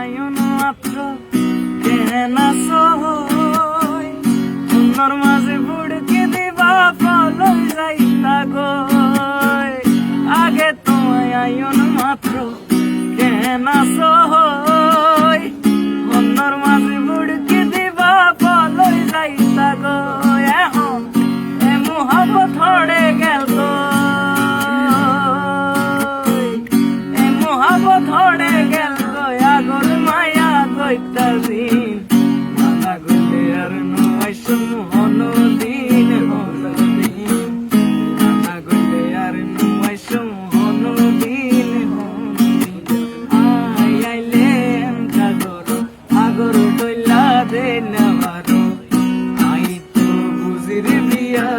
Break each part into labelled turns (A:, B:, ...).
A: ion মাত্র কেনা সহই সুন্দর মাঝে বুড়কে দিবা ফলই যাইতা গই আগে তোমায় আয়ন মাত্র কেনা সহই সুন্দর মাঝে বুড়কে দিবা ফলই যাইতা গই এখন এ মোহাবত হড়ে গেল তো ধরে গেল আগর মায়া কইতা দিন মালা গলে আর নয় মোহন দিন মালা গলে আর নয় মোহন দিন আইলেন কাগর আগর ডইলা দে নেওয়ার আই তো বুঝির বিয়া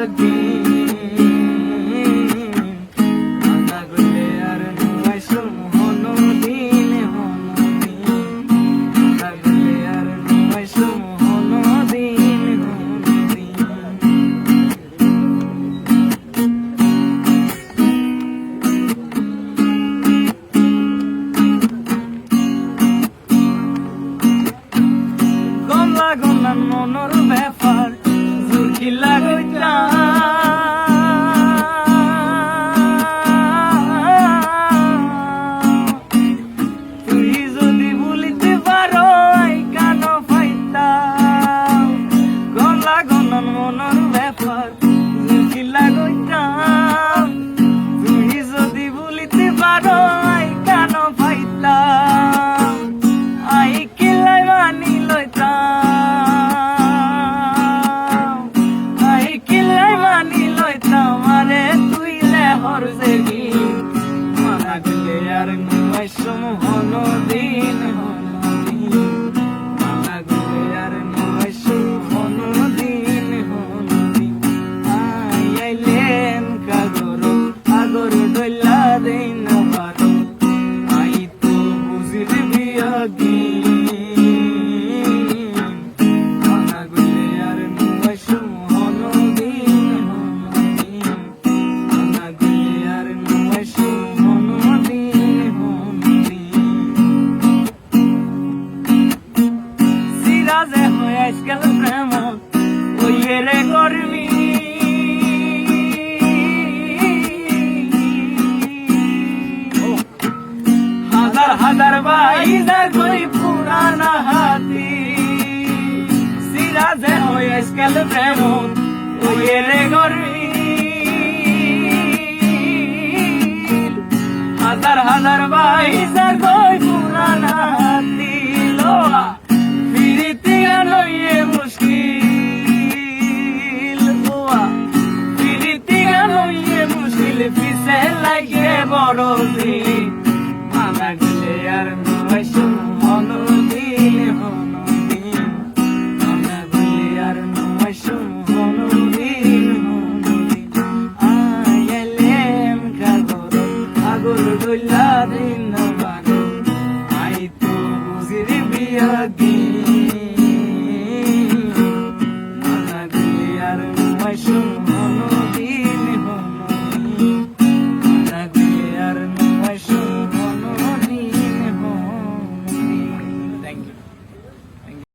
A: গনান মনর ব্যাপার জুরকি লাগইতা তুই যদি বলিতে পারো কেন ফাইতা গনান মনর ব্যাপার জুরকি লাগইতা তুই যদি বলিতে পারো কেন ফাইতা আই কিলাই মানি লইতা আর মোহন দিন মালা গলে আর মোহন দিন আইলেন কাগর আগর ডইলা দিন বারো আই তো বুঝির বিয়া মালা গলে আর মোহন দিন মালা গলে আর যে হয়ে আজকাল প্রেম ওই রে করবি হাজার হাজার বাইজার কই পুরানা হাতি সিরা যে হয়ে আজকাল প্রেম ওই রে করবি হাজার হাজার বাইজার কই পুরানা হাতি লোলা মুশকিল পিছে লাগে বড় দিন